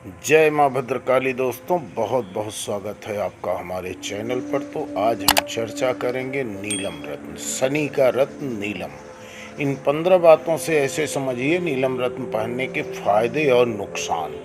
जय माँ भद्रकाली। दोस्तों, बहुत बहुत स्वागत है आपका हमारे चैनल पर। तो आज हम चर्चा करेंगे नीलम रत्न, शनि का रत्न नीलम। इन 15 बातों से ऐसे समझिए नीलम रत्न पहनने के फायदे और नुकसान।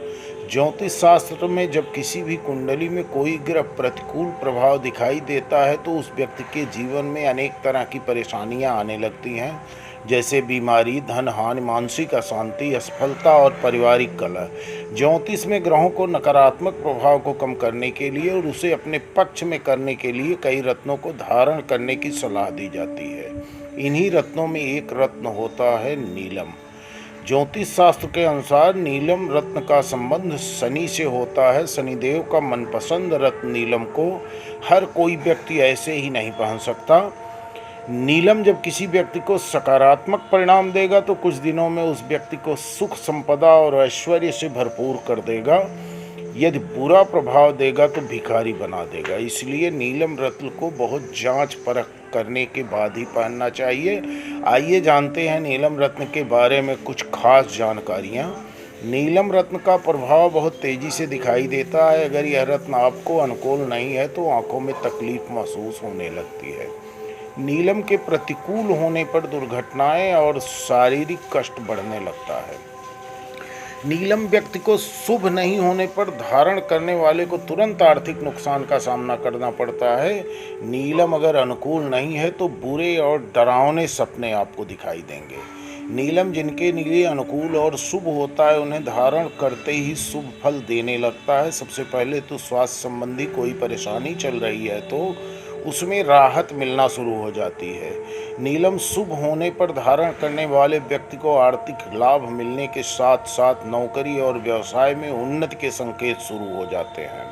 ज्योतिष शास्त्र में जब किसी भी कुंडली में कोई ग्रह प्रतिकूल प्रभाव दिखाई देता है तो उस व्यक्ति के जीवन में अनेक तरह की परेशानियां आने लगती हैं, जैसे बीमारी, धन हानि, मानसिक अशांति, असफलता और पारिवारिक कलह। ज्योतिष में ग्रहों को नकारात्मक प्रभाव को कम करने के लिए और उसे अपने पक्ष में करने के लिए कई रत्नों को धारण करने की सलाह दी जाती है। इन्हीं रत्नों में एक रत्न होता है नीलम। ज्योतिष शास्त्र के अनुसार नीलम रत्न का संबंध शनि से होता है। शनिदेव का मनपसंद रत्न नीलम को हर कोई व्यक्ति ऐसे ही नहीं पहन सकता। नीलम जब किसी व्यक्ति को सकारात्मक परिणाम देगा तो कुछ दिनों में उस व्यक्ति को सुख, संपदा और ऐश्वर्य से भरपूर कर देगा। यदि बुरा प्रभाव देगा तो भिखारी बना देगा। इसलिए नीलम रत्न को बहुत जांच परख करने के बाद ही पहनना चाहिए। आइए जानते हैं नीलम रत्न के बारे में कुछ खास जानकारियाँ। नीलम रत्न का प्रभाव बहुत तेज़ी से दिखाई देता है। अगर यह रत्न आपको अनुकूल नहीं है तो आंखों में तकलीफ महसूस होने लगती है। नीलम के प्रतिकूल होने पर दुर्घटनाएं और शारीरिक कष्ट बढ़ने लगता है। नीलम व्यक्ति को शुभ नहीं होने पर धारण करने वाले को तुरंत आर्थिक नुकसान का सामना करना पड़ता है। नीलम अगर अनुकूल नहीं है तो बुरे और डरावने सपने आपको दिखाई देंगे। नीलम जिनके लिए अनुकूल और शुभ होता है उन्हें धारण करते ही शुभ फल देने लगता है। सबसे पहले तो स्वास्थ्य संबंधी कोई परेशानी चल रही है तो उसमें राहत मिलना शुरू हो जाती है। नीलम शुभ होने पर धारण करने वाले व्यक्ति को आर्थिक लाभ मिलने के साथ साथ नौकरी और व्यवसाय में उन्नति के संकेत शुरू हो जाते हैं।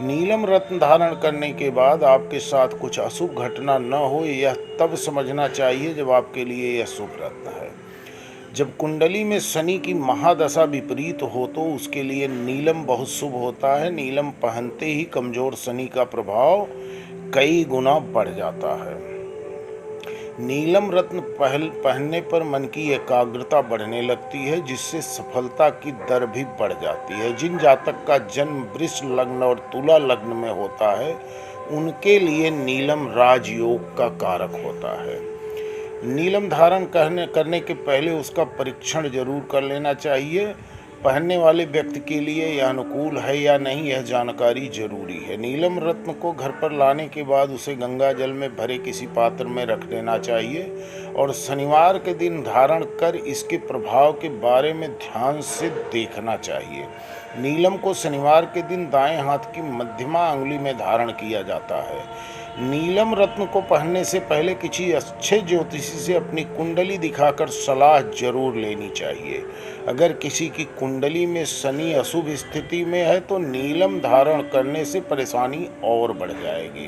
नीलम रत्न धारण करने के बाद आपके साथ कुछ अशुभ घटना न हो, यह तब समझना चाहिए जब आपके लिए यह शुभ रत्न है। जब कुंडली में शनि की महादशा विपरीत हो तो उसके लिए नीलम बहुत शुभ होता है। नीलम पहनते ही कमजोर शनि का प्रभाव कई गुना बढ़ जाता है। नीलम रत्न पहनने पर मन की एकाग्रता बढ़ने लगती है, जिससे सफलता की दर भी बढ़ जाती है। जिन जातक का जन्म वृष लग्न और तुला लग्न में होता है उनके लिए नीलम राजयोग का कारक होता है। नीलम धारण करने के पहले उसका परीक्षण जरूर कर लेना चाहिए। पहनने वाले व्यक्ति के लिए यह अनुकूल है या नहीं, यह जानकारी जरूरी है। नीलम रत्न को घर पर लाने के बाद उसे गंगा जल में भरे किसी पात्र में रख देना चाहिए और शनिवार के दिन धारण कर इसके प्रभाव के बारे में ध्यान से देखना चाहिए। नीलम को शनिवार के दिन दाएं हाथ की मध्यमा अंगुली में धारण किया जाता है। नीलम रत्न को पहनने से पहले किसी अच्छे ज्योतिषी से अपनी कुंडली दिखाकर सलाह जरूर लेनी चाहिए। अगर किसी की कुंडली में शनि अशुभ स्थिति में है तो नीलम धारण करने से परेशानी और बढ़ जाएगी।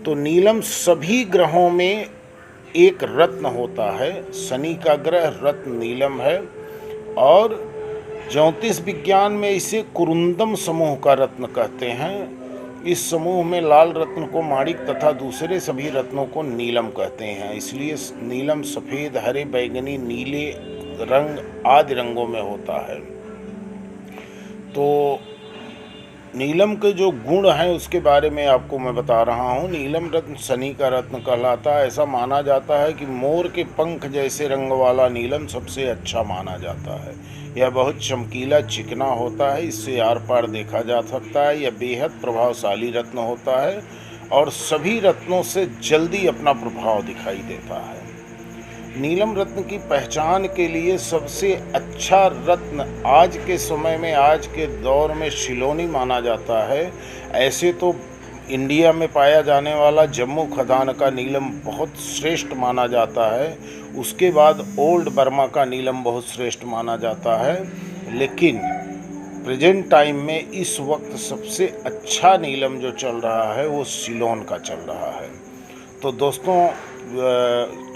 तो नीलम सभी ग्रहों में एक रत्न होता है। शनि का ग्रह रत्न नीलम है और ज्योतिष विज्ञान में इसे कुरुंदम समूह का रत्न कहते हैं। इस समूह में लाल रत्न को माणिक तथा दूसरे सभी रत्नों को नीलम कहते हैं। इसलिए नीलम सफ़ेद, हरे, बैंगनी, नीले रंग आदि रंगों में होता है। तो नीलम के जो गुण हैं उसके बारे में आपको मैं बता रहा हूँ। नीलम रत्न शनि का रत्न कहलाता है। ऐसा माना जाता है कि मोर के पंख जैसे रंग वाला नीलम सबसे अच्छा माना जाता है। यह बहुत चमकीला, चिकना होता है, इससे आर पार देखा जा सकता है। यह बेहद प्रभावशाली रत्न होता है और सभी रत्नों से जल्दी अपना प्रभाव दिखाई देता है। नीलम रत्न की पहचान के लिए सबसे अच्छा रत्न आज के समय में, आज के दौर में शिलोनी माना जाता है। ऐसे तो इंडिया में पाया जाने वाला जम्मू खदान का नीलम बहुत श्रेष्ठ माना जाता है। उसके बाद ओल्ड बर्मा का नीलम बहुत श्रेष्ठ माना जाता है, लेकिन प्रेजेंट टाइम में इस वक्त सबसे अच्छा नीलम जो चल रहा है वो सिलोन का चल रहा है। तो दोस्तों,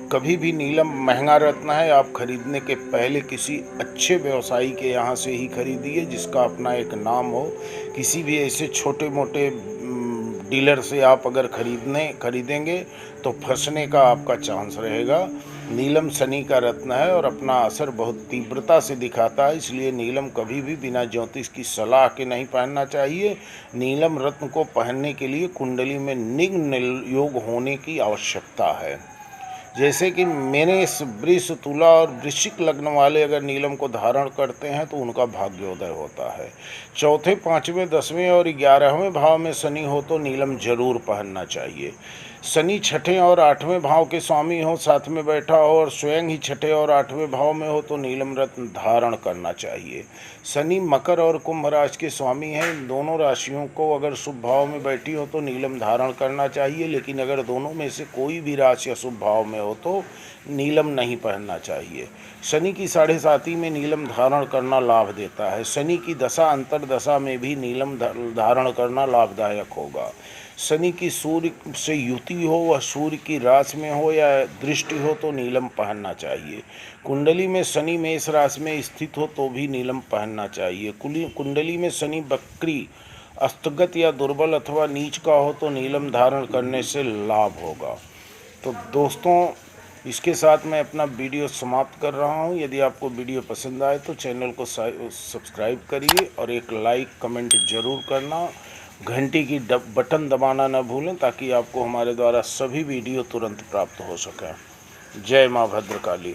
कभी भी नीलम महंगा रत्न है। आप खरीदने के पहले किसी अच्छे व्यवसायी के यहाँ से ही खरीदिए जिसका अपना एक नाम हो। किसी भी ऐसे छोटे मोटे डीलर से आप अगर खरीदेंगे तो फंसने का आपका चांस रहेगा। नीलम शनि का रत्न है और अपना असर बहुत तीव्रता से दिखाता है, इसलिए नीलम कभी भी बिना ज्योतिष की सलाह के नहीं पहनना चाहिए। नीलम रत्न को पहनने के लिए कुंडली में निम्न योग होने की आवश्यकता है। जैसे कि मेष, वृष, तुला और वृश्चिक लग्न वाले अगर नीलम को धारण करते हैं तो उनका भाग्योदय होता है। चौथे, पाँचवें, 10वें और 11वें भाव में शनि हो तो नीलम जरूर पहनना चाहिए। शनि छठे और 8वें भाव के स्वामी हो, साथ में बैठा हो और स्वयं ही छठे और 8वें भाव में हो तो नीलम रत्न धारण करना चाहिए। शनि मकर और कुंभ राशि के स्वामी हैं। इन दोनों राशियों को अगर शुभ भाव में बैठी हो तो नीलम धारण करना चाहिए, लेकिन अगर दोनों में से कोई भी राशि अशुभ भाव में हो तो नीलम नहीं पहनना चाहिए। शनि की 7.5 में नीलम धारण करना लाभ देता है। शनि की दशा अंतरदशा में भी नीलम धारण करना लाभदायक होगा। शनि की सूर्य से युति हो, वह सूर्य की राशि में हो या दृष्टि हो तो नीलम पहनना चाहिए। कुंडली में शनि मेष राशि में स्थित हो तो भी नीलम पहनना चाहिए। कुंडली में शनि वक्री, अस्तगत या दुर्बल अथवा नीच का हो तो नीलम धारण करने से लाभ होगा। तो दोस्तों, इसके साथ मैं अपना वीडियो समाप्त कर रहा हूं। यदि आपको वीडियो पसंद आए तो चैनल को सब्सक्राइब करिए और एक लाइक कमेंट ज़रूर करना। घंटी की बटन दबाना न भूलें ताकि आपको हमारे द्वारा सभी वीडियो तुरंत प्राप्त हो सकें। जय माँ भद्रकाली।